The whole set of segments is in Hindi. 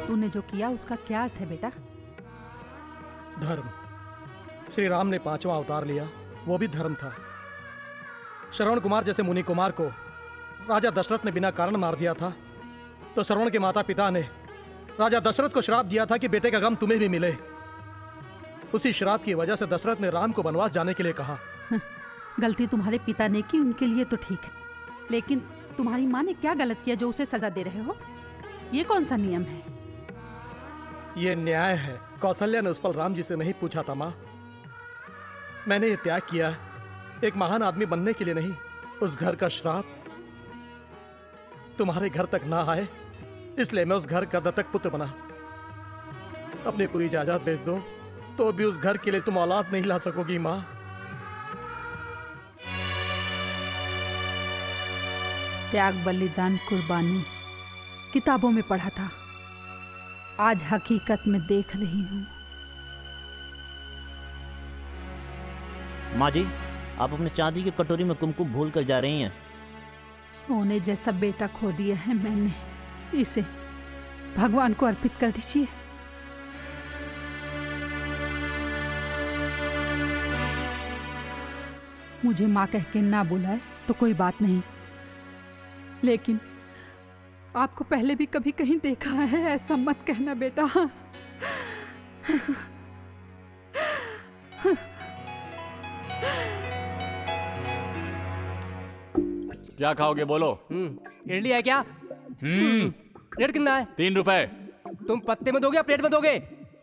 तूने जो किया उसका क्या अर्थ है बेटा? धर्म। श्री राम ने 5वां अवतार लिया, वो भी धर्म था। श्रवण कुमार जैसे मुनि कुमार को राजा दशरथ ने बिना कारण मार दिया था, तो श्रवण के माता पिता ने राजा दशरथ को श्राप दिया था कि बेटे का गम तुम्हें भी मिले। उसी श्राप की वजह से दशरथ ने राम को वनवास जाने के लिए कहा। गलती तुम्हारे पिता ने की, उनके लिए तो ठीक है, लेकिन तुम्हारी माँ ने क्या गलत किया जो उसे सजा दे रहे हो? ये कौन सा नियम है? ये न्याय है। कौशल्या ने उस पल राम जी से नहीं पूछा था माँ। मैंने ये त्याग किया है, एक महान आदमी बनने के लिए नहीं। उस घर का श्राप तुम्हारे घर तक ना आए, इसलिए मैं उस घर का दत्तक पुत्र बना। अपनी पूरी जायदाद बेच दो तो भी उस घर के लिए तुम औलाद नहीं ला सकोगी माँ। त्याग, बलिदान, कुर्बानी किताबों में पढ़ा था, आज हकीकत में देख रही हूँ। माँ जी, आप अपने चांदी की कटोरी में कुमकुम भूल कर जा रही हैं। सोने जैसा बेटा खो दिया है मैंने, इसे भगवान को अर्पित कर दीजिए। मुझे माँ कह के ना बुलाए तो कोई बात नहीं, लेकिन आपको पहले भी कभी कहीं देखा है, ऐसा मत कहना बेटा। क्या खाओगे बोलो? इडली है क्या? रेट कितना है? 3 रुपए। तुम पत्ते में दोगे या प्लेट में दोगे?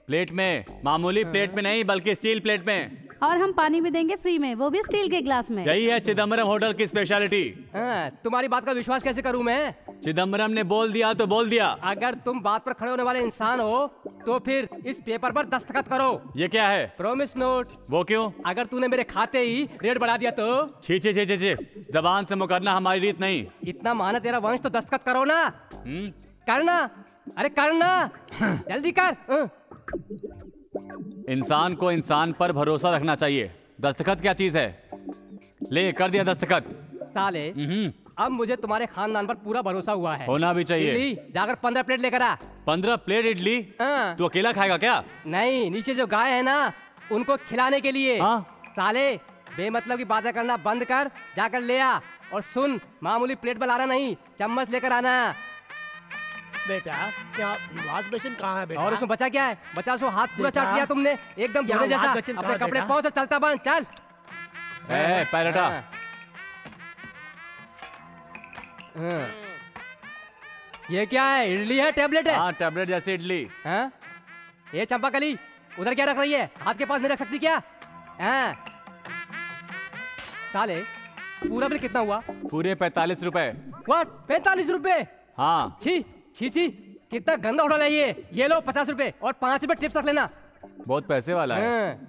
प्लेट में, मामूली प्लेट में नहीं बल्कि स्टील प्लेट में। और हम पानी भी देंगे फ्री में, वो भी स्टील के ग्लास में। यही है चिदम्बरम होटल की स्पेशलिटी। तुम्हारी बात का विश्वास कैसे करूं मैं? चिदम्बरम ने बोल दिया तो बोल दिया। अगर तुम बात पर खड़े होने वाले इंसान हो तो फिर इस पेपर पर दस्तखत करो। ये क्या है? Promise note. वो क्यों? अगर तूने मेरे खाते ही रेट बढ़ा दिया तो? छी छी छी छी छी, जबान से मुकरना हमारी रीत नहीं। इतना माना तेरा वंश तो दस्तखत करो ना। करना, अरे करना, जल्दी कर। इंसान को इंसान पर भरोसा रखना चाहिए। दस्तखत क्या चीज है? ले कर दिया दस्तखत। साले, अब मुझे तुम्हारे खानदान पर पूरा भरोसा हुआ है। होना भी चाहिए। इडली जाकर 15 प्लेट लेकर आ। 15 प्लेट इडली? तू अकेला खाएगा क्या? नहीं, नीचे जो गाय है ना उनको खिलाने के लिए। साले, बेमतलब की बातें करना बंद कर, जाकर ले आ। और सुन, मामूली प्लेट पर लाना नहीं, चम्मच लेकर आना। बेटा, क्या वॉश बेसिन कहाँ है बेटा? और उसमें बचा क्या है? बचा सो हाथ पूरा चाट लिया तुमने, एकदम धोने जैसा। अपने कपड़े पाँव से चलता बन, चल। पैर हटा। ये क्या है? इडली है, टेबलेट है? हाँ, टेबलेट जैसी इडली। ये चंपाकली उधर क्या रख रही है? हाथ के पास नहीं रख सकती क्या? साले, पूरा बिल कितना हुआ? पूरे 45 रुपए। व्हाट? 45 रुपए? हाँ। छी छी छी, कितना गंदा होटल है ये। ये लो 50 रुपए और 5 रुपए टिप्स रख लेना। बहुत पैसे वाला है।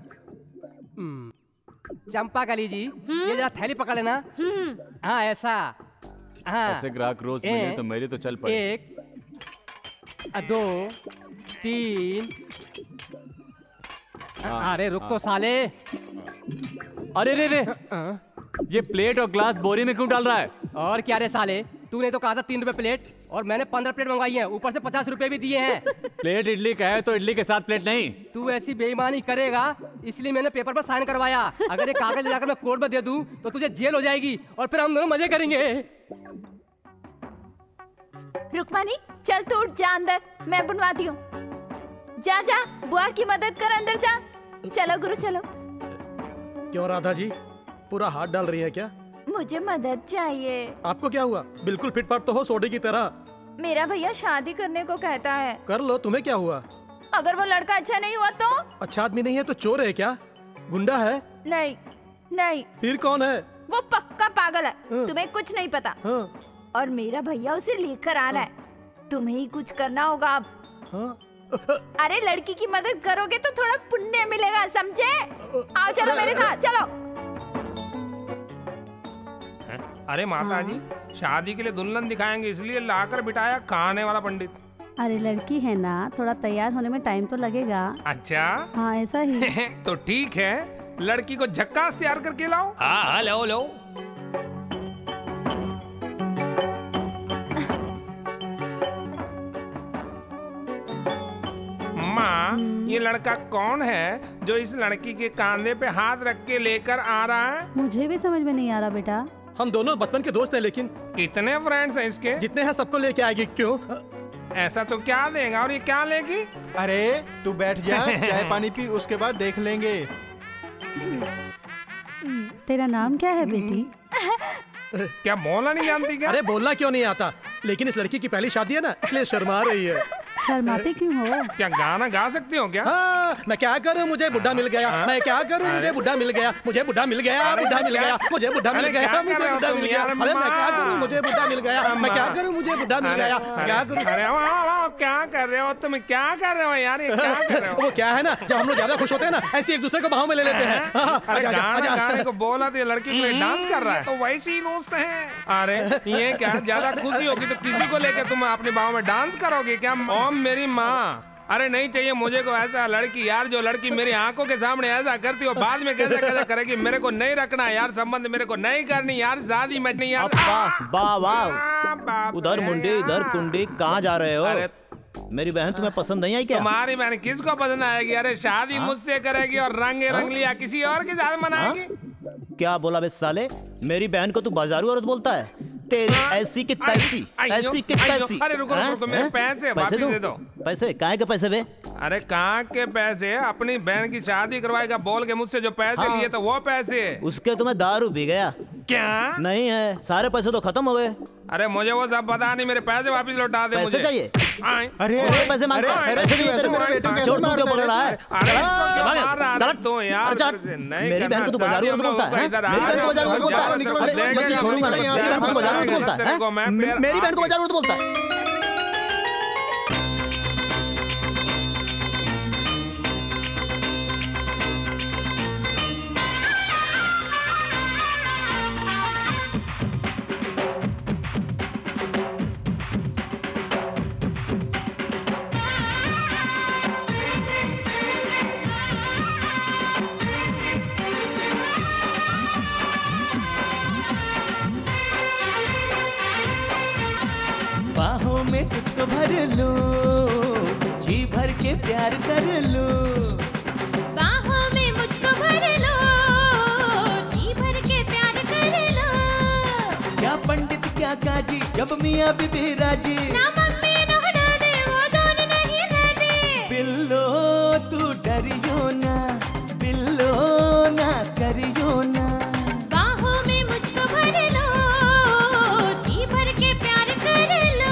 चंपाकली जी, ये जरा थैली पकड़ लेना। हाँ, ऐसा। हाँ, ऐसे ग्राहक रोज मिले तो मेरी तो चल पड़े। 1 2 3। अरे रुक तो साले। अरे रे रे, ये प्लेट और ग्लास बोरी में क्यों डाल रहा है? और क्या रे साले, तूने तो कहा था 3 रुपए प्लेट और मैंने 15 प्लेट मंगवाई है, ऊपर से 50 रुपए भी दिए हैं। प्लेट इडली का है तो इडली के साथ प्लेट नहीं। तू ऐसी बेईमानी करेगा इसलिए मैंने पेपर पर साइन करवाया। अगर ये कागज ले जाकर मैं कोर्ट में दे दूं तो तुझे जेल हो जाएगी और फिर हम दोनों मजे करेंगे। रुक्मानी, चल तू उठ, जा अंदर, मैं बुनवाती हूँ। जा जा, बुआ की मदद कर, अंदर जा। चलो गुरु, चलो। क्यों राधा जी, पूरा हाथ डाल रही है क्या? मुझे मदद चाहिए। आपको क्या हुआ? बिल्कुल फिटफाट तो हो सोडे की तरह। मेरा भैया शादी करने को कहता है। कर लो, तुम्हें क्या हुआ? अगर वो लड़का अच्छा नहीं हुआ तो? अच्छा आदमी नहीं है तो चोर है क्या? गुंडा है? नहीं नहीं। फिर कौन है? वो पक्का पागल है। तुम्हें कुछ नहीं पता। और मेरा भैया उसे लेकर आ रहा है। तुम्हें ही कुछ करना होगा अब। अरे लड़की की मदद करोगे तो थोड़ा पुण्य मिलेगा, समझे? आओ चलो मेरे साथ, चलो। अरे माता जी, शादी के लिए दुल्हन दिखाएंगे इसलिए लाकर बिठाया खाने वाला पंडित। अरे लड़की है ना, थोड़ा तैयार होने में टाइम तो लगेगा। अच्छा हाँ ऐसा ही। तो ठीक है, लड़की को झक्कास तैयार करके लाओ। हाँ लो लो। माँ, ये लड़का कौन है जो इस लड़की के कांधे पे हाथ रख के लेकर आ रहा है? मुझे भी समझ में नहीं आ रहा बेटा। हम दोनों बचपन के दोस्त हैं, लेकिन कितने फ्रेंड्स हैं इसके? जितने हैं सबको लेके आएगी। क्यों? ऐसा तो क्या देगा और ये क्या लेगी? अरे तू बैठ जा, चाय पानी पी, उसके बाद देख लेंगे। तेरा नाम क्या है बेटी? क्या बोलना नहीं जानती क्या? अरे बोलना क्यों नहीं आता, लेकिन इस लड़की की पहली शादी है ना, इसलिए शर्मा रही है। शर्माते क्यों हो? क्या गाना गा सकती हो क्या? हाँ, मैं क्या करूं, मुझे बुढ़ा मिल गया। मैं क्या करूं, मुझे बुढ़ा मिल गया। मुझे बुढ़ा मिल गया, बुढ़ा मिल गया, मुझे बुढ़ा मिल गया, मुझे बुढ़ा मिल गया। अरे मैं क्या करूं, मुझे बुढ़ा मिल गया। मैं क्या करूं, मुझे बुढ़ा मिल गया। क्या करूं? अरे वाह, क्या कर रहे हो तुम? क्या कर रहे हो यार, ये क्या कर रहे हो? वो क्या है ना, जब हम लोग ज्यादा खुश होते हैं ना, ऐसे एक दूसरे को बाहों में ले लेते हैं। अरे गाने को बोला तो ये लड़की के लिए डांस कर रहा है। तो वैसे ही दोस्त हैं। अरे ये क्या, ज्यादा खुशी होगी तो किसी को लेकर तुम अपने बाहों में डांस करोगे क्या? ओम मेरी माँ, अरे नहीं चाहिए मुझे को ऐसा लड़की यार, जो लड़की मेरी आंखों के सामने ऐसा करती हो, बाद में कैसे कैसे करेगी। मेरे को नहीं रखना यार, संबंध मेरे को नहीं करनी यार, शादी में नहीं यार। वाह वाह, उधर मुंडी इधर कुंडी, कहाँ जा रहे हो? मेरी बहन तुम्हें पसंद नहीं आई क्या? तुम्हारी बहन किसको पसंद आएगी? अरे शादी मुझसे करेगी और रंगे रंगलिया किसी और के साथ मनाएगी। क्या बोला बे साले, मेरी बहन को तू बाजारू औरत बोलता है? तेरी ऐसी की तैसी, ऐसी की तैसी। अरे रुको रुको, मेरे पैसे वापस दे दो। पैसे काहे के पैसे बे? अरे कहाँ के पैसे? अपनी बहन की शादी करवाएगा बोल के मुझसे जो पैसे लिए तो वो पैसे। उसके तुम्हें दारू पी गया क्या? नहीं है, सारे पैसे तो खत्म हो गए। अरे मुझे वो सब पता नहीं, मेरे पैसे वापस लौटा दे। पैसे चाहिए? अरे पैसे मांग, पैसे चाहिए तेरे को? छोड़, तू क्यों पकड़ रहा है? मेरी बहन को तू बाजारू औरत बोलता है? मेरी बहन को बाजारू औरत बोलता है? छोड़ूंगा नहीं, मेरी बहन को बाजारू औरत बोलता है? मेरी बहन को बाजारू औरत बोलता है? बाहों में तुझको भर लो, जी भर के प्यार कर लो। बाहों में मुझको भर लो, जी भर के प्यार कर लो। क्या पंडित क्या काजी, जब मियाँ बीबी राजी। ना मम्मी ना डैडी, वो दोनों नहीं रेडी। बिल्लो तू डरियो ना, बिल्लो ना करियो ना। बाहों में मुझको भर लो, जी भर के प्यार कर लो।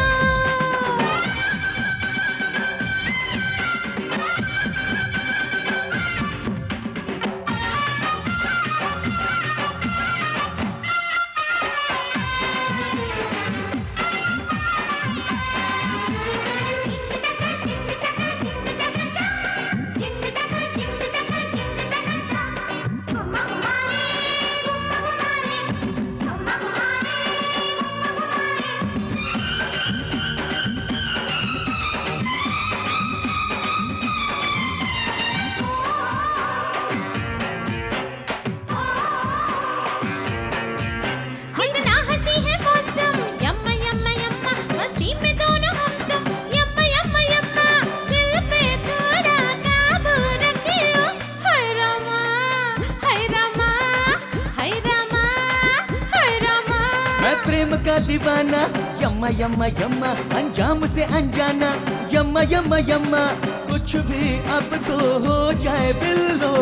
दीवाना यम्मा यम्मा यम्मा, अंजाम से अनजाना यम्मा यम्मा यम्मा। कुछ भी अब तो हो जाए बिल्लो,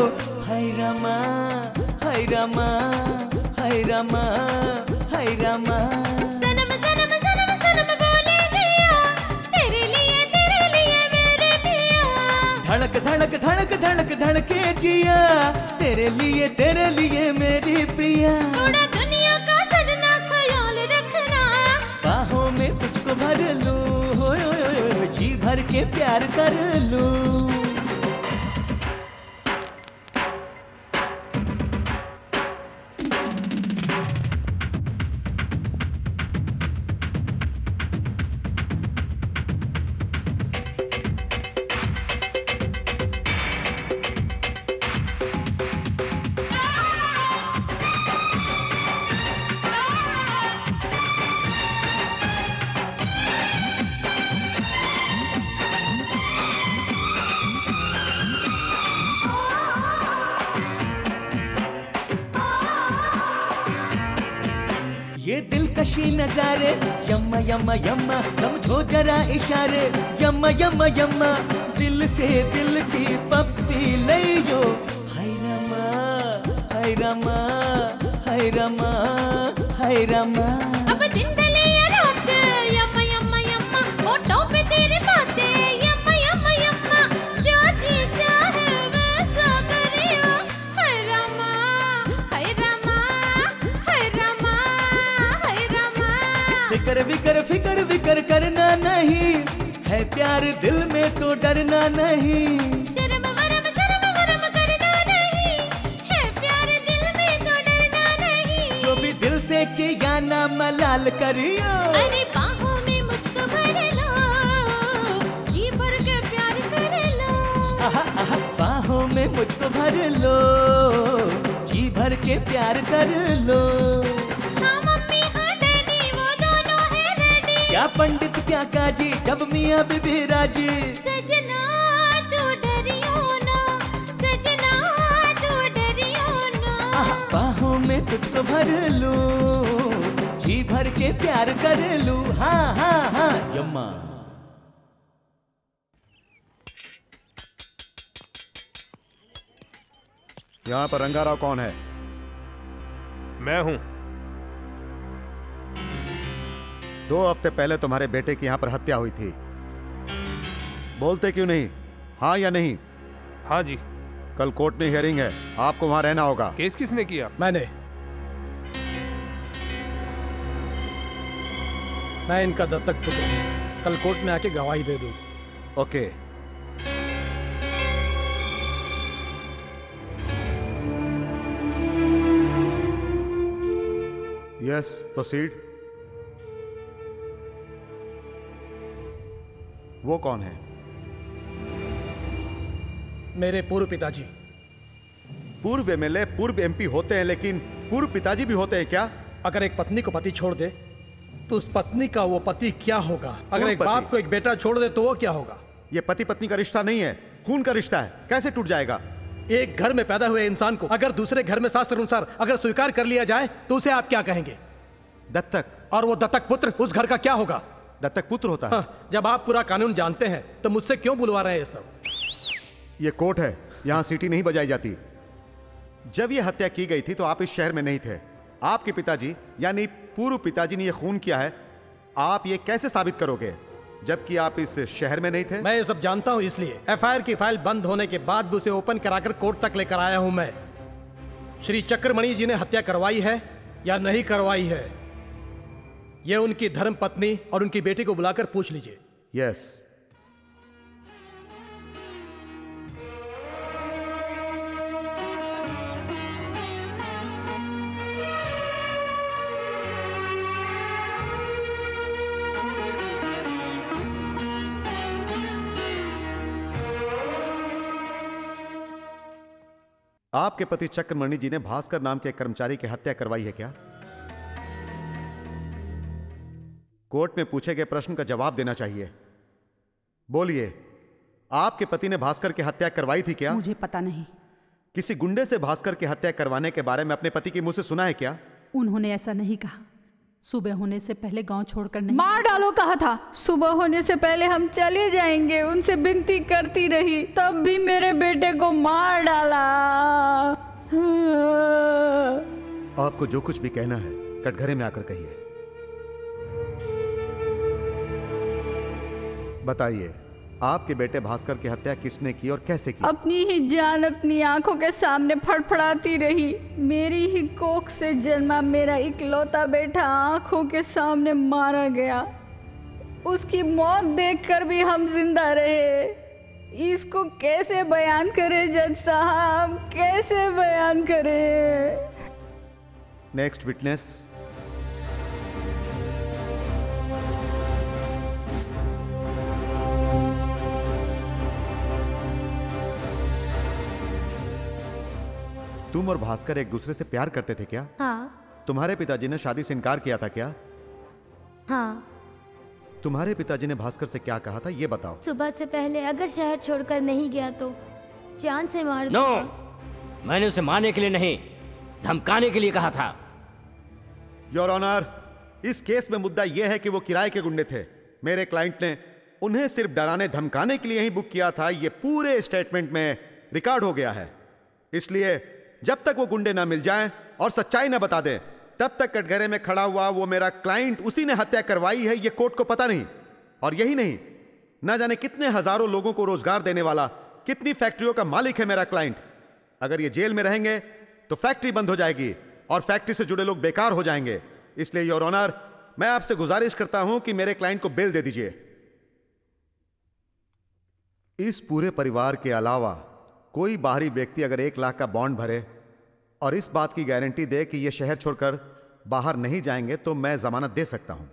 हाय रामा हाय रामा हाय रामा हाय रामा। सनम सनम सनम सनम बोले दिया, तेरे लिए मेरे पिया। धड़क धड़क धड़क धड़क धड़के जिया, तेरे लिए मेरी प्रिया। थोड़ा दुनिया का सजना ख्याल रखना, बाहों में तुझको भर लूं, जी भर के प्यार कर लूं। खुशी नजारे, यम्मा यम्मा यम्मा समझो जरा इशारे, यम्मा यम्मा यम्मा दिल से दिल की पप्पी लियो। हाय रमा हाय रमा हाय रमा हाय रमा। अब दिन ढले या रात, यम्मा यम्मा यम्मा होठों पे तेरी बातें, यम्मा यम्मा यम्मा जो जी चाहे वैसा करियो। हाय रमा हाय रमा हाय रमा हाय रमा। फिकर विकर फिकर विकर करना नहीं, है प्यार दिल में तो डरना नहीं। शर्म वरम करना नहीं, है प्यार दिल में तो डरना नहीं। जो भी दिल से किया ना मलाल करियो। अरे बाहों में मुझको भर लो, जी भर के प्यार कर लो। आहा आहा बाहों में मुझको भर लो, जी भर के प्यार कर लो। हाँ मम्मी हाँ डैडी वो दोनों है रेडी। क्या पंडित क्या काजी जब मियाँ बीबी राजी। सजना तू डरियो ना, सजना तू डरियो ना। बाहों में तुझको भर लूं, जी भर के प्यार कर लूं। हाँ हाँ हाँ यम्मा। यहाँ पर रंगाराव कौन है? मैं हूँ। 2 हफ्ते पहले तुम्हारे बेटे की यहाँ पर हत्या हुई थी, बोलते क्यों नहीं? हाँ या नहीं? हाँ जी। कल कोर्ट में हियरिंग है, आपको वहां रहना होगा। केस किसने किया? मैं इनका दत्तक पुत्र हूं। कल कोर्ट में आके गवाही दे दूं। ओके। Yes proceed. वो कौन है? मेरे पूर्व पिताजी। पूर्व एमएलए पूर्व एमपी होते हैं, लेकिन पूर्व पिताजी भी होते हैं क्या? अगर एक पत्नी को पति छोड़ दे तो उस पत्नी का वो पति क्या होगा? अगर एक बाप को एक बेटा छोड़ दे तो वो क्या होगा? ये पति पत्नी का रिश्ता नहीं है, खून का रिश्ता है। कैसे टूट जाएगा? एक घर में पैदा हुए इंसान को अगर दूसरे घर में शास्त्र अनुसार अगर स्वीकार कर लिया जाए तो उसे आप क्या कहेंगे? दत्तक। और वो दत्तक पुत्र उस घर का क्या होगा? दत्तक पुत्र होता है। हाँ, जब आप पूरा कानून जानते हैं तो मुझसे क्यों बुलवा रहे हैं ये सब? ये कोर्ट है, यहां सीटी नहीं बजाई जाती। जब ये हत्या की गई थी तो आप इस शहर में नहीं थे। आपके पिताजी यानी पूर्व पिताजी ने ये खून किया है, आप ये कैसे साबित करोगे जबकि आप इस शहर में नहीं थे? मैं ये सब जानता हूं, इसलिए एफआईआर की फाइल बंद होने के बाद भी उसे ओपन कराकर कोर्ट तक लेकर आया हूं मैं। श्री चक्रमणि जी ने हत्या करवाई है या नहीं करवाई है, ये उनकी धर्म पत्नी और उनकी बेटी को बुलाकर पूछ लीजिए। यस। आपके पति चक्रमणि जी ने भास्कर नाम के एक कर्मचारी की हत्या करवाई है क्या? कोर्ट में पूछे गए प्रश्न का जवाब देना चाहिए। बोलिए, आपके पति ने भास्कर की हत्या करवाई थी क्या? मुझे पता नहीं। किसी गुंडे से भास्कर की हत्या करवाने के बारे में अपने पति के मुंह से सुना है क्या? उन्होंने ऐसा नहीं कहा। सुबह होने से पहले गांव छोड़कर नहीं। मार डालो कहा था। सुबह होने से पहले हम चले जाएंगे, उनसे विनती करती रही, तब भी मेरे बेटे को मार डाला। आपको जो कुछ भी कहना है कटघरे में आकर कहिए। बताइए, आपके बेटे भास्कर की हत्या किसने की और कैसे की? अपनी ही जान अपनी आंखों के सामने फड़फड़ाती रही। मेरी ही कोख से जन्मा मेरा इकलौता बेटा आंखों के सामने मारा गया। उसकी मौत देखकर भी हम जिंदा रहे। इसको कैसे बयान करें जज साहब, कैसे बयान करें? Next witness. तुम और भास्कर एक दूसरे से प्यार करते थे क्या? हाँ। तुम्हारे पिताजी ने शादी से इनकार किया था क्या? हाँ। तुम्हारे पिताजी ने भास्कर से क्या कहा था ये बताओ। सुबह से पहले अगर शहर छोड़कर नहीं गया तो जान से मार दूंगा। नो, मैंने उसे मारने के लिए नहीं, धमकाने के लिए कहा था। योर ऑनर, इस केस में मुद्दा यह है कि वो किराए के गुंडे थे। मेरे क्लाइंट ने उन्हें सिर्फ डराने धमकाने के लिए ही बुक किया था। ये पूरे स्टेटमेंट में रिकॉर्ड हो गया है। इसलिए जब तक वो गुंडे ना मिल जाएं और सच्चाई ना बता दें, तब तक कटघरे में खड़ा हुआ वो मेरा क्लाइंट, उसी ने हत्या करवाई है, ये कोर्ट को पता नहीं। और यही नहीं, ना जाने कितने हजारों लोगों को रोजगार देने वाला, कितनी फैक्ट्रियों का मालिक है मेरा क्लाइंट। अगर ये जेल में रहेंगे तो फैक्ट्री बंद हो जाएगी और फैक्ट्री से जुड़े लोग बेकार हो जाएंगे। इसलिए योर ऑनर, मैं आपसे गुजारिश करता हूं कि मेरे क्लाइंट को बेल दे दीजिए। इस पूरे परिवार के अलावा कोई बाहरी व्यक्ति अगर 1 लाख का बॉन्ड भरे और इस बात की गारंटी दे कि ये शहर छोड़कर बाहर नहीं जाएंगे तो मैं जमानत दे सकता हूं।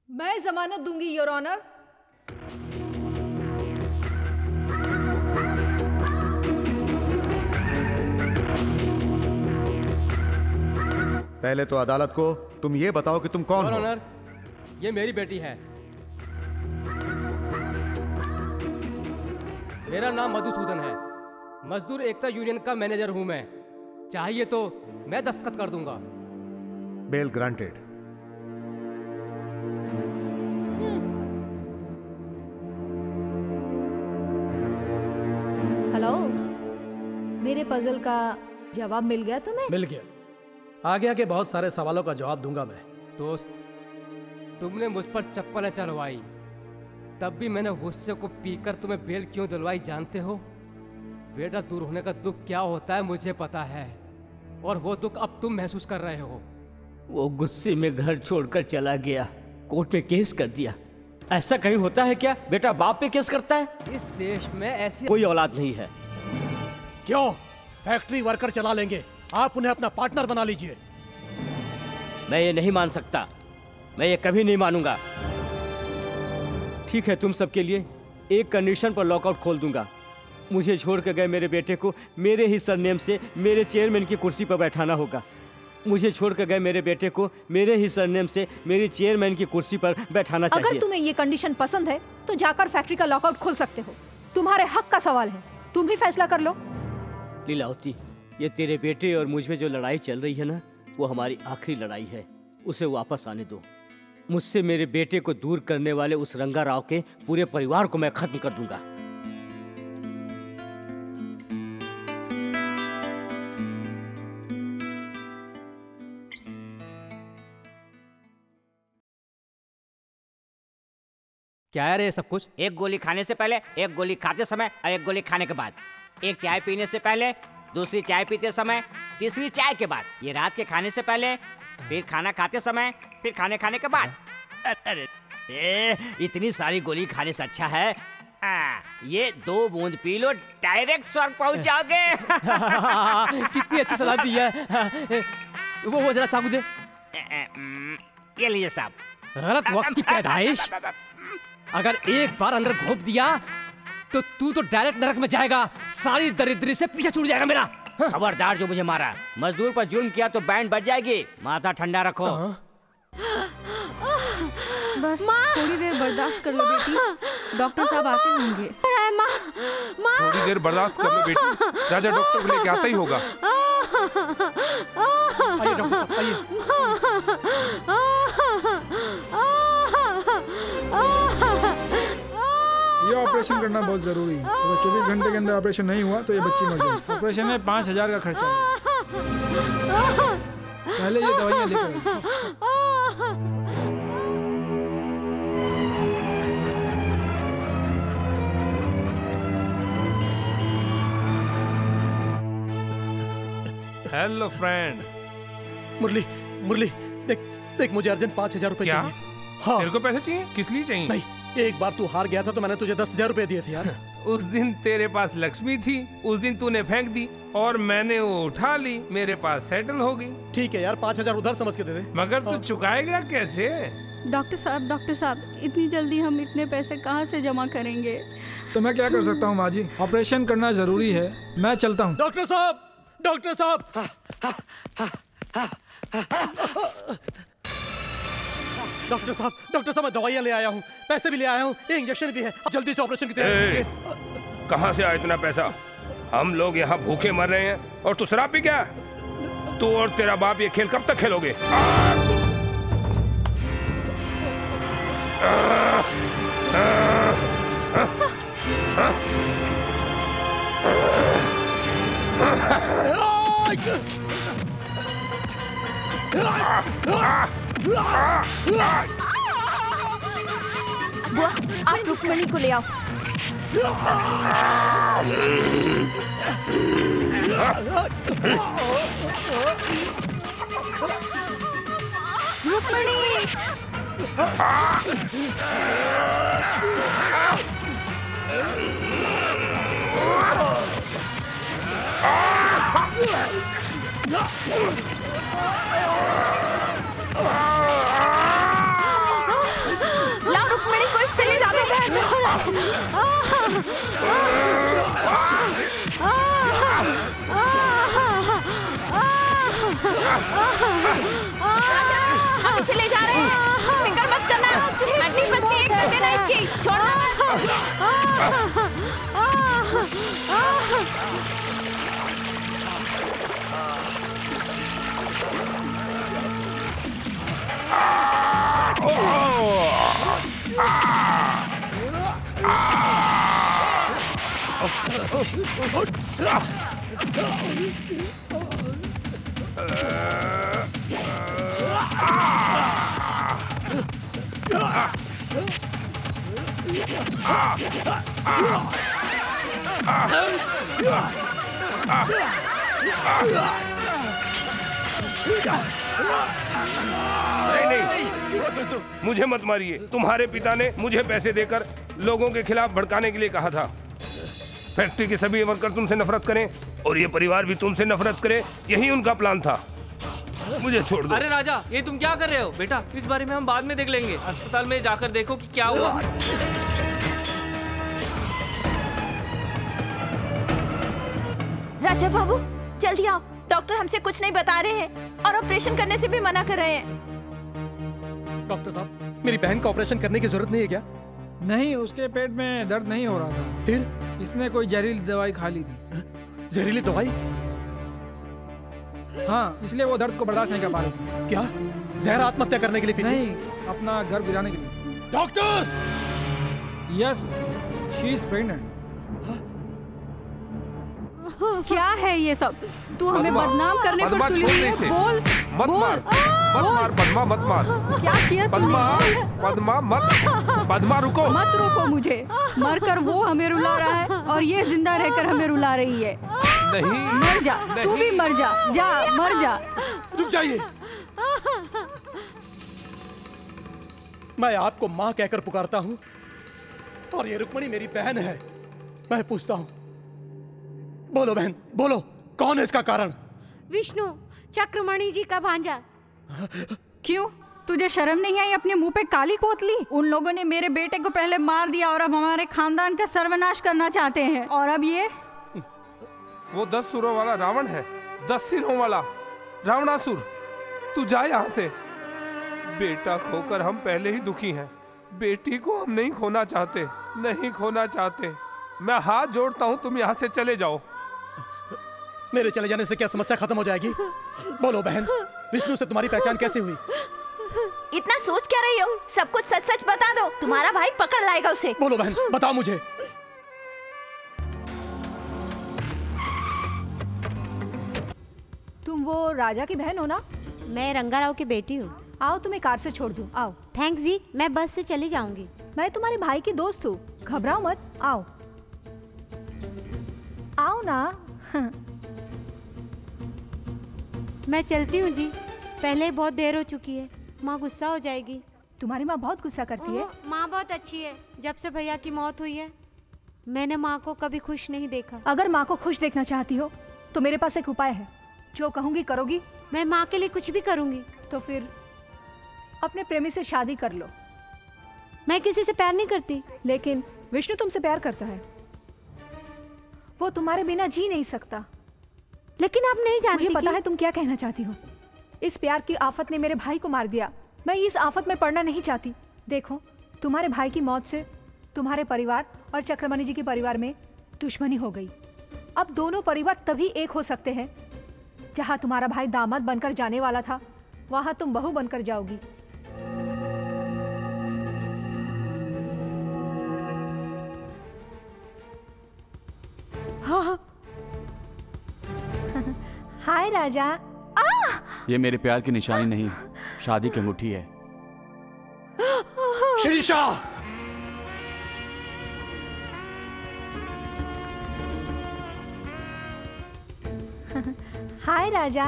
मैं जमानत दूंगी योर ऑनर। पहले तो अदालत को तुम ये बताओ कि तुम कौन हो? ऑनर, ये मेरी बेटी है। मेरा नाम मधुसूदन है। मजदूर एकता यूनियन का मैनेजर हूं मैं। चाहिए तो मैं दस्तखत कर दूंगा। Bell granted. हेलो, मेरे पजल का जवाब मिल गया तुम्हें? मिल गया। आगे आगे बहुत सारे सवालों का जवाब दूंगा मैं। दोस्त, तुमने मुझ पर चप्पलें चलवाई, तब भी मैंने गुस्से को पीकर तुम्हें बेल क्यों दिलवाई जानते हो? बेटा दूर होने का दुख क्या होता है मुझे पता है, और वो दुख अब तुम महसूस कर रहे हो। वो गुस्से में घर छोड़कर चला गया, कोर्ट में केस कर दिया। ऐसा कहीं होता है क्या? बेटा बाप पे केस करता है? इस देश में ऐसी कोई औलाद नहीं है। क्यों? फैक्ट्री वर्कर चला लेंगे, आप उन्हें अपना पार्टनर बना लीजिए। मैं ये नहीं मान सकता, मैं ये कभी नहीं मानूंगा। ठीक है, तुम सबके लिए एक कंडीशन पर लॉकआउट खोल दूंगा। मुझे छोड़ कर गए मेरे बेटे को मेरे ही सरनेम से मेरे चेयरमैन की कुर्सी पर बैठाना होगा। मुझे छोड़ कर गए मेरे बेटे को मेरे ही सरनेम से मेरी चेयरमैन की कुर्सी पर बैठाना चाहिए। अगर तुम्हें ये कंडीशन पसंद है तो जाकर फैक्ट्री का लॉकआउट खोल सकते हो। तुम्हारे हक का सवाल है, तुम ही फैसला कर लो। लीलावती, ये तेरे बेटे और मुझ में जो लड़ाई चल रही है ना, वो हमारी आखिरी लड़ाई है। उसे वापस आने दो। मुझसे मेरे बेटे को दूर करने वाले उस रंगा राव के पूरे परिवार को मैं खत्म कर दूंगा। क्या है रे सब कुछ? एक गोली खाने से पहले, एक गोली खाते समय और एक गोली खाने के बाद, एक चाय पीने से पहले, दूसरी चाय पीते समय, तीसरी चाय के बाद, ये रात के खाने से पहले, फिर खाना खाते समय, फिर खाने के बाद। अरे इतनी सारी गोली खाने से अच्छा है ये 2 बूंद पी लो, डायरेक्ट स्वर्ग पहुंच जाओगे। कितनी अच्छी सलाह दी है। वो जरा चाकू दे। ये लीजिए साहब। गलत वक्त की पैदाइश। अगर एक बार अंदर घोंप दिया तो तू तो डायरेक्ट नरक में जाएगा। सारी दरिद्री से पीछे छूट जाएगा मेरा। खबरदार जो मुझे मारा। मजदूर पर जुल्म किया तो बैंड बज जाएगी। माथा ठंडा रखो। बस थोड़ी देर बर्दाश्त कर लो बेटी, डॉक्टर साहब आते होंगे। थोड़ी देर बर्दाश्त कर लो बेटी, राजा डॉक्टर को लेके आता ही होगा। आइए डॉक्टर साहब, आइए। ये ऑपरेशन करना बहुत जरूरी है। अगर 24 घंटे के अंदर ऑपरेशन नहीं हुआ तो ये बच्ची मर जाएगी। ऑपरेशन में 5000 का खर्चा है। पहले ये दवाइयाँ लेकर हेलो फ्रेंड। मुरली, मुरली, देख देख, मुझे अर्जेंट 5000 रुपए चाहिए। हाँ। तेरे को पैसे चाहिए? किस लिए चाहिए? नहीं, एक बार तू हार गया था तो मैंने तुझे 10,000 रुपए दिए थे यार। उस दिन तेरे पास लक्ष्मी थी, उस दिन तूने फेंक दी और मैंने वो उठा ली, मेरे पास सेटल हो गई। ठीक है यार, 5000 उधर समझ के दे दे। मगर तू चुकाएगा कैसे? डॉक्टर साहब, इतनी जल्दी हम इतने पैसे कहाँ से जमा करेंगे? तो मैं क्या कर सकता हूँ माँ जी, ऑपरेशन करना जरूरी है, मैं चलता हूँ। डॉक्टर साहब, डॉक्टर साहब, डॉक्टर साहब, डॉक्टर साहब, मैं दवाइयाँ ले आया हूँ, पैसे भी ले आया हूँ, ये इंजेक्शन भी है। आप जल्दी से ऑपरेशन की तैयारी कीजिए। कहाँ से आया इतना पैसा? हम लोग यहाँ भूखे मर रहे हैं और तू शराब पी क्या? तू और तेरा बाप ये खेल कब तक खेलोगे? बुआ, आप रुक्मणी को ले आओ। रुक्मणी! ला रुक्मणी को इस तरह जाने हम इसे ले जा रहे हैं, फिक्र मत करना, हड्डी फंसती है, कर देना इसकी, छोड़ना मत। नहीं, मुझे मत मारिए। तुम्हारे पिता ने मुझे पैसे देकर लोगों के खिलाफ भड़काने के लिए कहा था। फैक्ट्री के सभी वर्कर तुमसे नफरत करें और ये परिवार भी तुमसे नफरत करे, यही उनका प्लान था। मुझे छोड़ दो। अरे राजा, ये तुम क्या कर रहे हो? बेटा, इस बारे में हम बाद में देख लेंगे। अस्पताल में जाकर देखो कि क्या हुआ। राजा बाबू, जल्दी आओ, डॉक्टर हमसे कुछ नहीं बता रहे हैं और ऑपरेशन करने से भी मना कर रहे हैं। डॉक्टर साहब, मेरी बहन का ऑपरेशन करने की जरूरत नहीं है क्या? नहीं, उसके पेट में दर्द नहीं हो रहा था। फिर इसने कोई जहरीली दवाई खा ली थी। जहरीली दवाई? हाँ, इसलिए वो दर्द को बर्दाश्त नहीं कर पा रही थी। क्या जहर आत्महत्या करने के लिए पीती? नहीं, अपना घर गिराने के लिए। Doctor! Yes, she is pregnant. क्या है ये सब? तू हमें बदनाम करने पर तुली हुई है। बोल, मत बोल, मार, मत मार पद्मा, मत मार। क्या किया तूने? पद्मा, मत, पद्मा रुको। मत रोको मुझे। मरकर वो हमें रुला रहा है और ये जिंदा रहकर हमें रुला रही है। नहीं, मर जा, तू भी मर जा, जा मर जा। रुक जाइए। मैं आपको माँ कहकर पुकारता हूँ और ये रुक्मणी मेरी बहन है। मैं पूछता हूँ, बोलो बहन, बोलो, कौन है इसका कारण? विष्णु, चक्रमणि जी का भांजा। क्यों? तुझे शर्म नहीं आई अपने मुंह पे काली पोतली? उन लोगों ने मेरे बेटे को पहले मार दिया और अब हमारे खानदान का सर्वनाश करना चाहते हैं। और अब ये वो 10 सुरों वाला रावण है, 10 सिरों वाला रावणासुर। तू जा यहाँ से। बेटा खोकर हम पहले ही दुखी हैं। बेटी को हम नहीं खोना चाहते, नहीं खोना चाहते। मैं हाथ जोड़ता हूँ, तुम यहाँ से चले जाओ। मेरे चले जाने से क्या समस्या खत्म हो जाएगी? बोलो बहन, विष्णु से तुम्हारी पहचान कैसे हुई? इतना सोच क्या रही हो? सब कुछ सच सच बता दो, तुम्हारा भाई पकड़ लाएगा उसे। बोलो बहन, बताओ मुझे। तुम वो राजा की बहन हो ना? मैं रंगाराव की बेटी हूँ। आओ, तुम्हें कार से छोड़ दूं। आओ। थैंक्स जी, मैं बस से चली जाऊंगी। मैं तुम्हारे भाई की दोस्त हूँ, घबराओ मत। आओ आओ ना। मैं चलती हूँ जी, पहले बहुत देर हो चुकी है, माँ गुस्सा हो जाएगी। तुम्हारी माँ बहुत गुस्सा करती है? माँ बहुत अच्छी है। जब से भैया की मौत हुई है मैंने माँ को कभी खुश नहीं देखा। अगर माँ को खुश देखना चाहती हो तो मेरे पास एक उपाय है। जो कहूंगी करोगी? मैं माँ के लिए कुछ भी करूंगी। तो फिर अपने प्रेमी से शादी कर लो। मैं किसी से प्यार नहीं करती। लेकिन विष्णु तुमसे प्यार करता है। वो तुम्हारे बिना जी नहीं सकता। लेकिन आप नहीं जानती। मुझे पता है तुम क्या कहना चाहती हो। इस प्यार की आफत ने मेरे भाई को मार दिया। मैं इस आफत में पड़ना नहीं चाहती। देखो, तुम्हारे भाई की मौत से तुम्हारे परिवार और चक्रमणि जी के परिवार में दुश्मनी हो गई। अब दोनों परिवार तभी एक हो सकते हैं जहां तुम्हारा भाई दामाद बनकर जाने वाला था, वहां तुम बहू बनकर जाओगी। हाय राजा। ये मेरे प्यार की निशानी नहीं, शादी की अंगूठी है। शिरीषा! हाय राजा।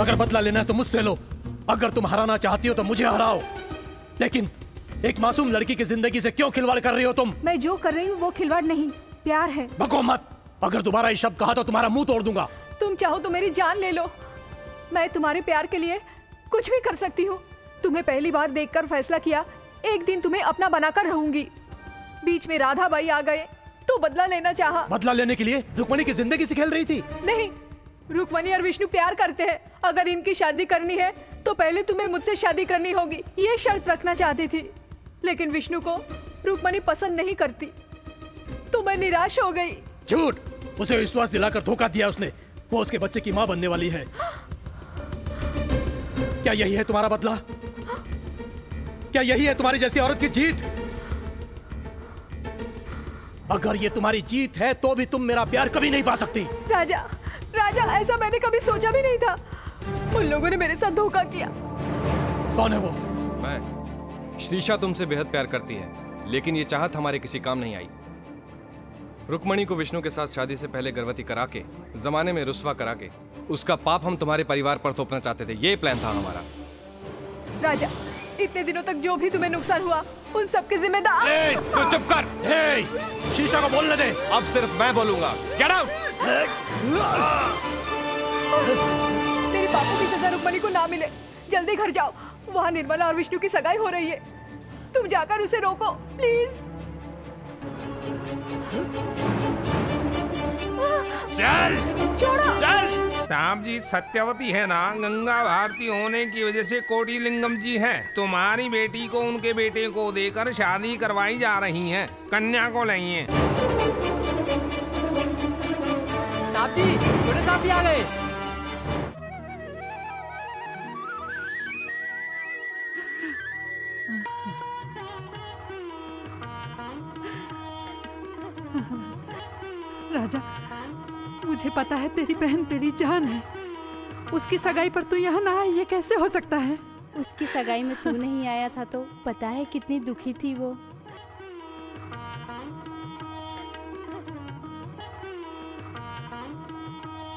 अगर बदला लेना है तो मुझसे लो, अगर तुम हराना चाहती हो तो मुझे हराओ, लेकिन एक मासूम लड़की की जिंदगी से क्यों खिलवाड़ कर रही हो तुम? मैं जो कर रही हूँ वो खिलवाड़ नहीं, प्यार है। बको मत, अगर दोबारा ये शब्द कहा तो तुम्हारा मुंह तोड़ दूंगा। तुम चाहो तो मेरी जान ले लो, मैं तुम्हारे प्यार के लिए कुछ भी कर सकती हूँ। तुम्हें पहली बार देखकर फैसला किया एक दिन तुम्हें अपना बनाकर रहूंगी। बीच में राधा बाई आ गए तो बदला लेना चाहा। बदला लेने के लिए रुक्मणी की जिंदगी से खेल रही थी? नहीं, रुक्मणी और विष्णु प्यार करते हैं। अगर इनकी शादी करनी है तो पहले तुम्हें मुझसे शादी करनी होगी, ये शर्त रखना चाहती थी। लेकिन विष्णु को रुक्मणी पसंद नहीं करती तो मैं निराश हो गई। झूठ! उसे विश्वास दिलाकर धोखा दिया उसने। वो उसके बच्चे की मां बनने वाली है। क्या यही है तुम्हारा बदला? क्या यही है तुम्हारी जैसी औरत की जीत? अगर ये तुम्हारी जीत है तो भी तुम मेरा प्यार कभी नहीं पा सकती। राजा, राजा, ऐसा मैंने कभी सोचा भी नहीं था। उन लोगों ने मेरे साथ धोखा किया। कौन है वो? मैं। श्रीषा तुमसे बेहद प्यार करती है, लेकिन ये चाहत हमारे किसी काम नहीं आई। रुक्मणी को विष्णु के साथ शादी से पहले गर्भवती करा के, जमाने में रुस्वा करा के, उसका पाप हम तुम्हारे परिवार पर थोपना चाहते थे। ये प्लान था हमारा। राजा, इतने दिनों तक जो भी तुम्हें नुकसान हुआ उन सब के जिम्मेदार। तू चुप कर। शीशा को बोलने दे। अब सिर्फ मैं बोलूंगा। Get out. मेरे पापों की सजा रुक्मणी को ना मिले। जल्दी घर जाओ, वहाँ निर्मला और विष्णु की सगाई हो रही है। तुम जाकर उसे रोको प्लीज। चल छोड़ो। चल। साहब जी, सत्यवती है ना, गंगा भारती होने की वजह से कोटिलिंगम जी है। तुम्हारी बेटी को उनके बेटे को देकर शादी करवाई जा रही है। कन्या को लाइए। साहब जी, छोटे साहब भी आ गए। राजा, मुझे पता है तेरी बहन तेरी जान है। उसकी सगाई पर तू यहाँ ना आए, ये कैसे हो सकता है? उसकी सगाई में तू नहीं आया था तो पता है कितनी दुखी थी वो।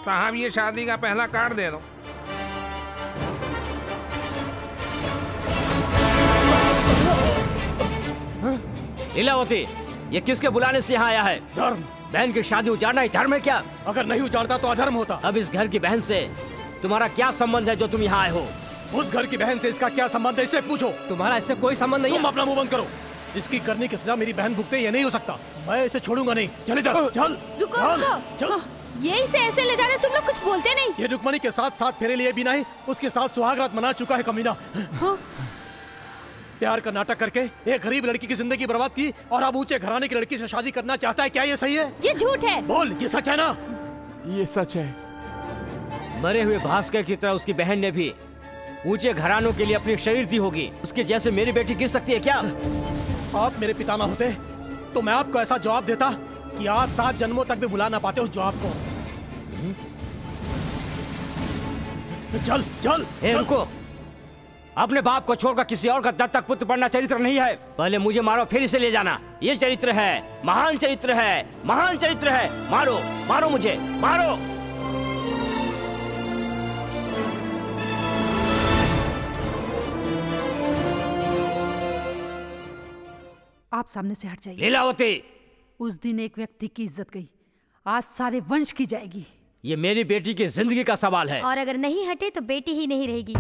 साहब, ये शादी का पहला कार्ड दे दो। लीलावती, ये किसके बुलाने से यहाँ आया है? धर्म। बहन की शादी उजाड़ना ही धर्म है क्या? अगर नहीं उजाड़ता तो अधर्म होता। अब इस घर की बहन से तुम्हारा क्या संबंध है जो तुम यहाँ आए हो? उस घर की बहन से इसका क्या संबंध है, इससे पूछो। तुम्हारा इससे कोई संबंध नहीं। तुम अपना मुंह बंद करो। इसकी करने की सजा मेरी बहन भुगते, ये नहीं हो सकता। मैं इसे छोड़ूंगा नहीं। चले चल चल। रुको। ये इसे ऐसे ले जा रहे, तुम लोग कुछ बोलते नहीं। ये रुक्मणी के साथ साथ फेरे लिए भी नहीं, उसके साथ सुहागरात मना चुका है कमीना। प्यार का नाटक करके एक गरीब लड़की की जिंदगी बर्बाद की और अब ऊंचे घराने की लड़की से शादी करना चाहता है। क्या ये सही है? ये झूठ है। बोल, ये सच है ना? ये सच है। मरे हुए भास्कर की तरह उसकी बहन ने भी ऊंचे घरानों के लिए अपनी शरीर दी होगी। उसके जैसे मेरी बेटी गिर सकती है क्या? आप मेरे पिता ना होते तो मैं आपको ऐसा जवाब देता कि आप 7 जन्मों तक भी भुला ना पाते उस जवाब को। चल चल। रुको, अपने बाप को छोड़कर किसी और का दत्तक पुत्र बनना चरित्र नहीं है। पहले मुझे मारो, फिर इसे ले जाना। ये चरित्र है, महान चरित्र है, महान चरित्र है। मारो मारो मुझे, मारो। आप सामने से हट जाइए। लीलावती, उस दिन एक व्यक्ति की इज्जत गई, आज सारे वंश की जाएगी। ये मेरी बेटी की जिंदगी का सवाल है। और अगर नहीं हटे तो बेटी ही नहीं रहेगी।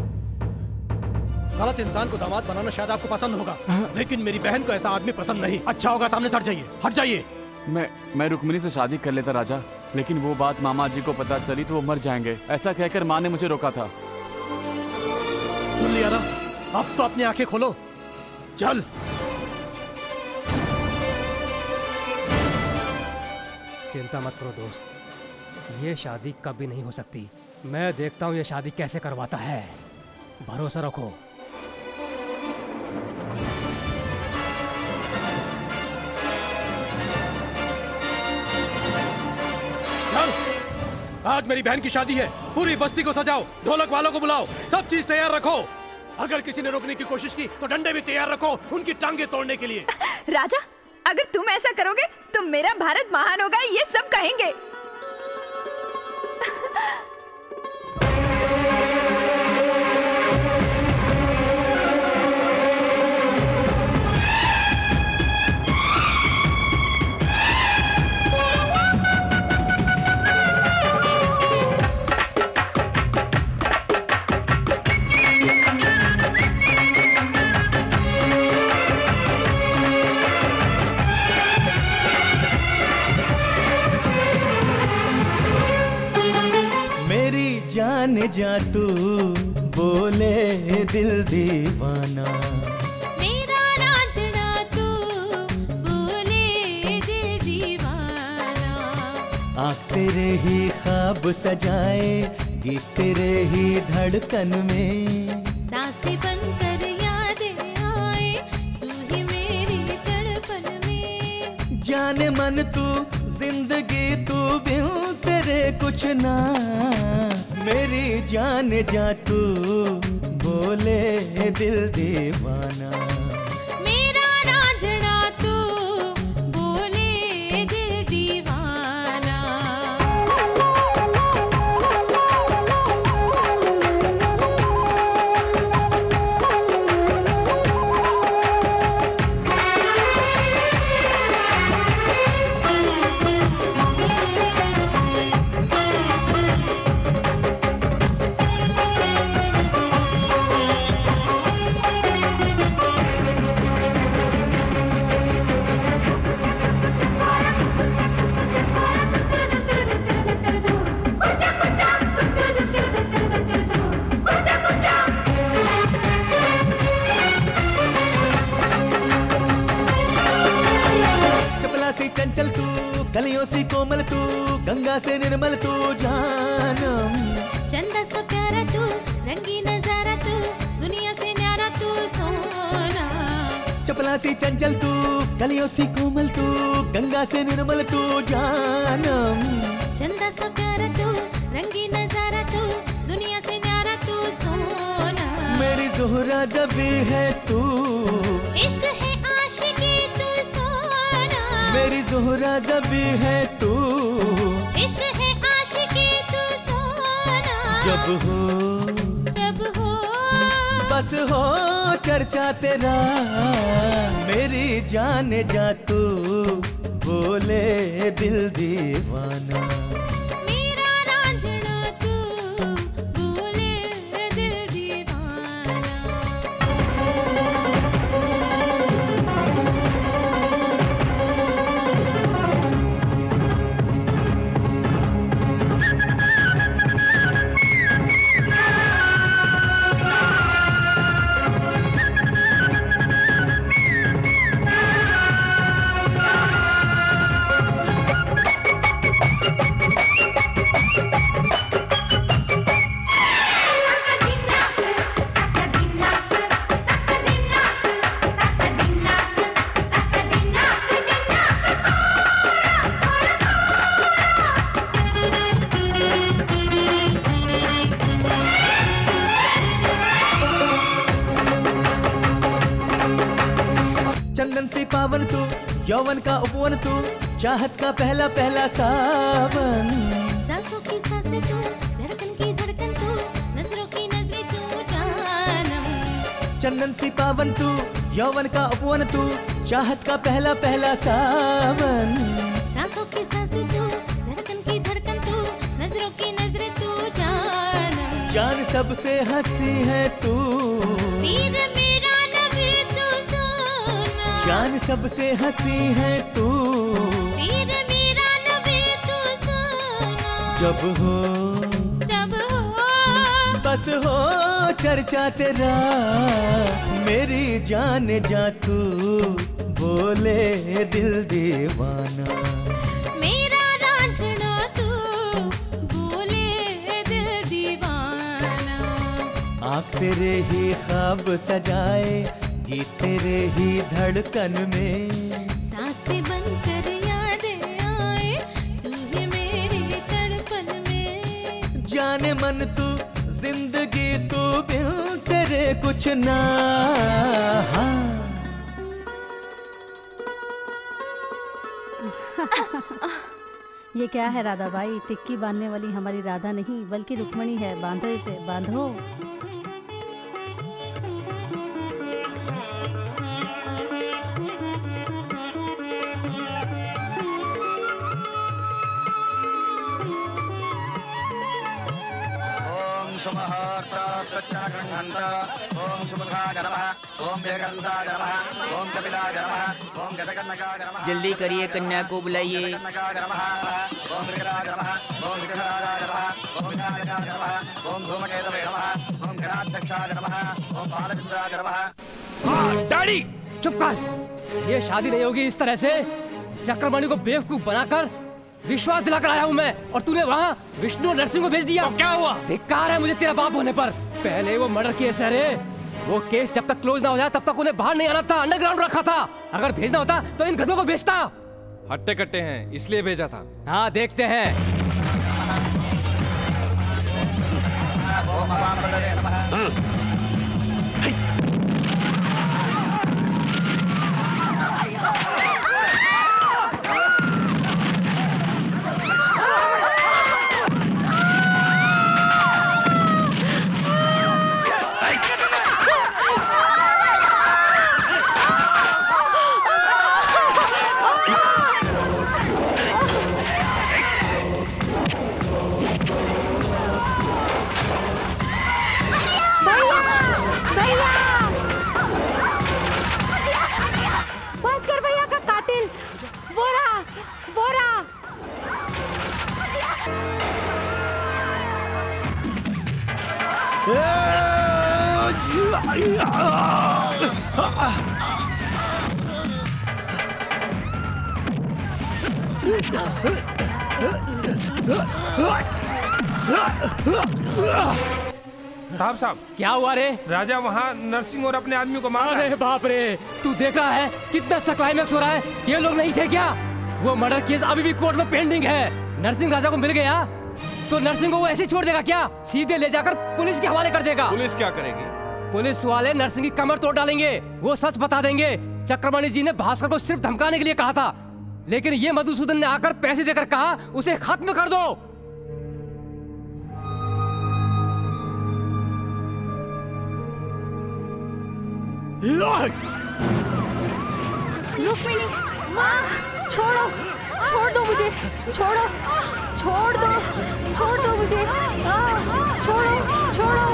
गलत इंसान को दामाद बनाना शायद आपको पसंद होगा, लेकिन मेरी बहन को ऐसा आदमी पसंद नहीं। अच्छा होगा सामने से हट जाइए, हट जाइए। मैं रुक्मिणी से शादी कर लेता राजा, लेकिन वो बात मामा जी को पता चली तो वो मर जाएंगे, ऐसा कहकर माँ ने मुझे रोका था। सुन लिया ना? अब तो अपनी आंखें खोलो। चल। चिंता मत करो दोस्त, ये शादी कभी नहीं हो सकती। मैं देखता हूँ ये शादी कैसे करवाता है। भरोसा रखो। आज मेरी बहन की शादी है। पूरी बस्ती को सजाओ, ढोलक वालों को बुलाओ, सब चीज तैयार रखो। अगर किसी ने रोकने की कोशिश की तो डंडे भी तैयार रखो, उनकी टांगे तोड़ने के लिए। राजा, अगर तुम ऐसा करोगे तो मेरा भारत महान होगा, ये सब कहेंगे। जान जा तू बोले दिल दीवाना, मेरा रांझना तू बोले दिल दीवाना। आँख तेरे ही ख्वाब सजाए, गीत तेरे ही धड़कन में, सांसें बनकर यादें आए, तू ही मेरी तड़पन में। जाने मन तू जिंदगी तू बिन तेरे कुछ ना, मेरी जान जा तू बोले दिल दीवाना। मेरा रांझना तू बोले दिल दीवाना। चंचल तू, कलियों सी कोमल तू, गंगा से निर्मल तू जानम। चंदा सा प्यारा तू, रंगी नजारा तू, दुनिया से न्यारा तू सोना। चपला सी चंचल तू, कलियों सी कोमल तू, गंगा से निर्मल तू जानम। चंदा सा प्यारा तू, रंगी नजारा तू, दुनिया से न्यारा तू सोना। मेरी ज़ोहरा जबी है तू, इश्क है आशिकी तू सोना। मेरी ज़ोहरा जबी है तू, इश्क है आशिकी तू सोना। जब हो तब हो, बस हो चर्चा तेरा, मेरी जान जा तू बोले दिल दीवाना। मेरा रांझना तू बोले दिल दीवाना। चंदन से पावन तू, यौवन का उपवन तू, चाहत का पहला पहला सावन। सांसों की सांसें तू, धड़कन की धड़कन तू, नजरों की नजरें तू जानम। चंदन सी पावन तू, यौवन का उपवन तू, चाहत का पहला पहला सावन। सांसों की सांसें तू, धड़कन की धड़कन तू, नजरों की नजरें तू जानम। जान सबसे हंसी है तू, वीर मेरा नबी तू सोना। जान सबसे हंसी है तू, वीर मेरा नबी तू सोना। जब हो तब हो, बस हो चर्चा तेरा, मेरी जान जा तू बोले दिल दीवाना। मेरा रांझना तू बोले दिल दीवाना। आँख तेरे ही ख्वाब सजाए, गीत तेरे ही धड़कन में, सांसें बनकर यादें आए, तू ही मेरी तड़पन में। जाने मन तू जिंदगी तू बिन तेरे कुछ ना। ये क्या है राधा बाई? टिक्की बांधने वाली हमारी राधा नहीं बल्कि रुक्मणी है। बांधो इसे, बांधो। जल्दी करिए, कन्या को बुलाइए। डैडी चुप कर। ये शादी नहीं होगी इस तरह से। चक्रमणि को बेवकूफ बनाकर विश्वास दिलाकर आया हूँ मैं, और तूने वहाँ विष्णु और नरसिंह को भेज दिया। तो क्या हुआ? धिक्कार है मुझे तेरा बाप होने पर। पहले वो मर्डर केस है रे। वो केस जब तक क्लोज ना हो जाए तब तक उन्हें बाहर नहीं आना था। अंडरग्राउंड रखा था। अगर भेजना होता तो इन गधों को भेजता। हट्टे कट्टे हैं इसलिए भेजा था। हाँ देखते हैं। साहब क्या हुआ रे? राजा वहाँ नरसिंह और अपने आदमी को मार। अरे बाप रे, तू देख रहा है कितना अच्छा क्लाइमेक्स हो रहा है। ये लोग नहीं थे क्या? वो मर्डर केस अभी भी कोर्ट में पेंडिंग है। नरसिंह राजा को मिल गया तो नरसिंह को वो ऐसे छोड़ देगा क्या? सीधे ले जाकर पुलिस के हवाले कर देगा। पुलिस क्या करेगी? पुलिस वाले नरसिंह की कमर तोड़ डालेंगे। वो सच बता देंगे। चक्रमणि जी ने भास्कर को सिर्फ धमकाने के लिए कहा था, लेकिन ये मधुसूदन ने आकर पैसे देकर कहा उसे खत्म कर दो। रुक्मिणी, माँ, छोड़ो, छोड़ दो मुझे, छोड़ो, छोड़ दो, छोड़ दो मुझे, छोड़ो, छोड़ो।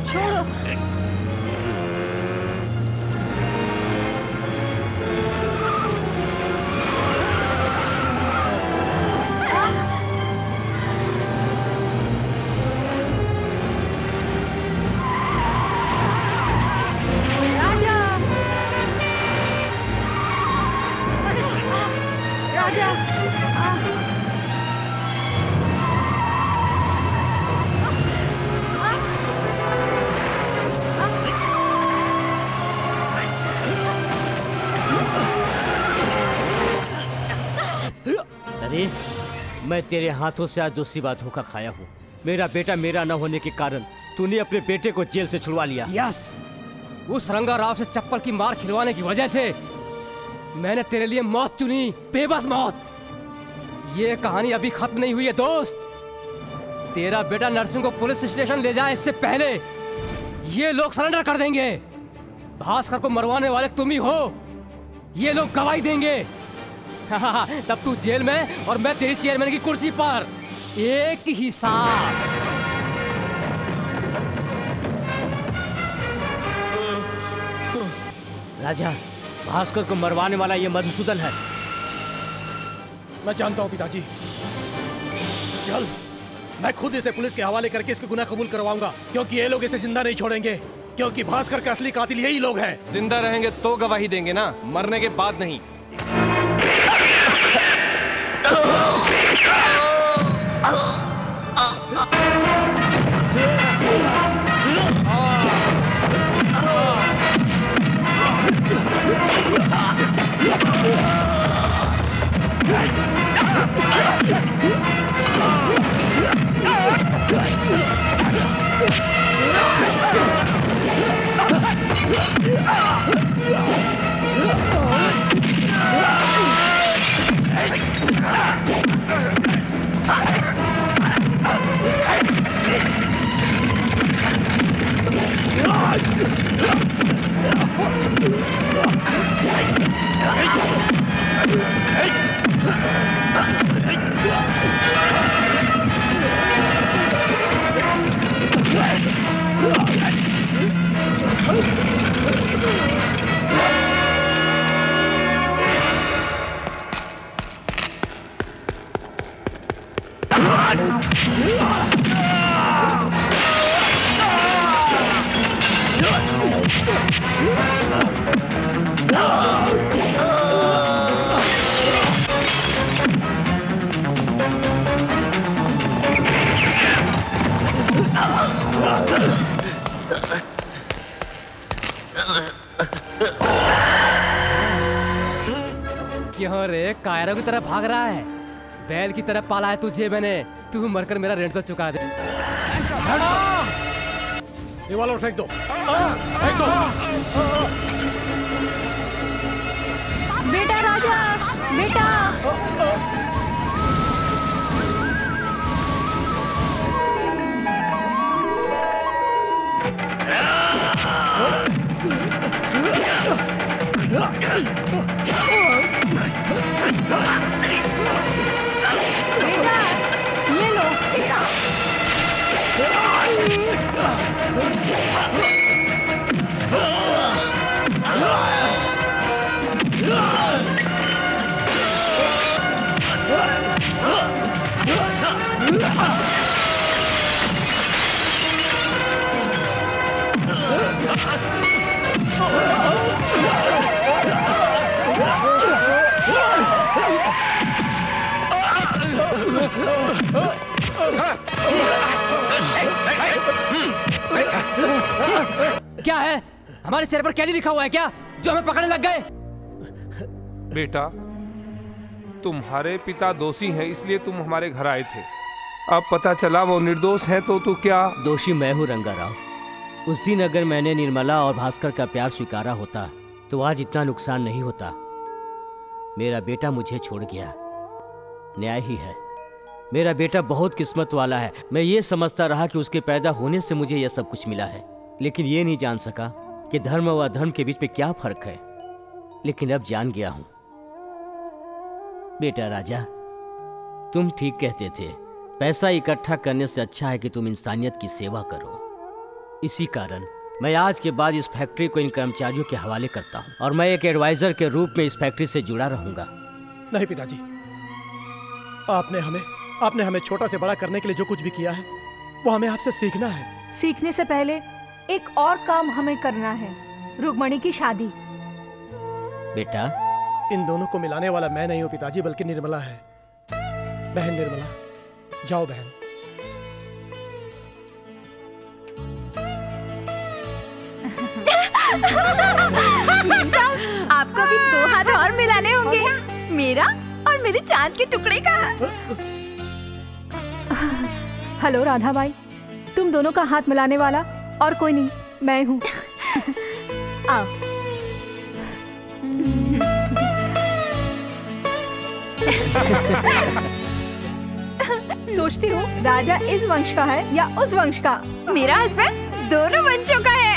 छोड़ो। अरे मैं तेरे हाथों से आज दूसरी बार धोखा खाया हूँ। मेरा बेटा मेरा न होने के कारण तूने अपने बेटे को जेल से छुड़वा लिया। यस, उस रंगा राव से चप्पल की मार खिलवाने की वजह से मैंने तेरे लिए मौत चुनी, बेबस मौत। ये कहानी अभी खत्म नहीं हुई है दोस्त। तेरा बेटा नरसिंह को पुलिस स्टेशन ले जाए इससे पहले ये लोग सरेंडर कर देंगे। भास्कर को मरवाने वाले तुम ही हो। ये लोग गवाही देंगे। तब तू जेल में और मैं तेरी चेयरमैन की कुर्सी पर, एक ही साथ। राजा, भास्कर को मरवाने वाला ये मधुसूदन है। मैं जानता हूँ पिताजी। चल, मैं खुद इसे पुलिस के हवाले करके इसके गुनाह कबूल करवाऊंगा, क्योंकि ये लोग इसे जिंदा नहीं छोड़ेंगे, क्योंकि भास्कर के असली कातिल यही लोग हैं। जिंदा रहेंगे तो गवाही देंगे ना, मरने के बाद नहीं। क्यों रे, कायरों की तरह भाग रहा है? बैल की तरह पाला है तुझे मैंने, तू मरकर मेरा रेंट तो चुका दे। रिवॉल्वर फेंक दो, फेंक दो। बेटा राजा, बेटा। बेटा, ये लो। क्या है? हमारे चेहरे पर कैदी लिखा हुआ है क्या, जो हमें पकड़ने लग गए? बेटा, तुम्हारे पिता दोषी हैं, इसलिए तुम हमारे घर आए थे। अब पता चला वो निर्दोष हैं, तो तू क्या? दोषी मैं हूँ रंगाराव। उस दिन अगर मैंने निर्मला और भास्कर का प्यार स्वीकारा होता तो आज इतना नुकसान नहीं होता। मेरा बेटा मुझे छोड़ गया, न्याय ही है। मेरा बेटा बहुत किस्मत वाला है। मैं ये समझता रहा कि उसके पैदा होने से मुझे यह सब कुछ मिला है, लेकिन ये नहीं जान सका कि धर्म व अधर्म के बीच में क्या फर्क है। लेकिन अब जान गया हूं। बेटा राजा, तुम ठीक कहते थे, पैसा इकट्ठा करने से अच्छा है कि तुम इंसानियत की सेवा करो। इसी कारण मैं आज के बाद इस फैक्ट्री को इन कर्मचारियों के हवाले करता हूं, और मैं एक एडवाइजर के रूप में इस फैक्ट्री से जुड़ा रहूंगा। नहीं पिताजी, आपने हमें छोटा से बड़ा करने के लिए जो कुछ भी किया है वो हमें आपसे सीखना है। सीखने से पहले एक और काम हमें करना है, रुक्मणी की शादी। बेटा, इन दोनों को मिलाने वाला मैं नहीं हूँ पिताजी, बल्कि निर्मला है। बहन निर्मला, जाओ बहन। साहब, आपको भी 2 हाथ और मिलाने होंगे, मेरा और मेरे चांद के टुकड़े का। हेलो राधा बाई, तुम दोनों का हाथ मिलाने वाला और कोई नहीं, मैं हूँ। आओ। सोचती हूँ राजा इस वंश का है या उस वंश का। मेरा हस्बैंड दोनों वंशों का है।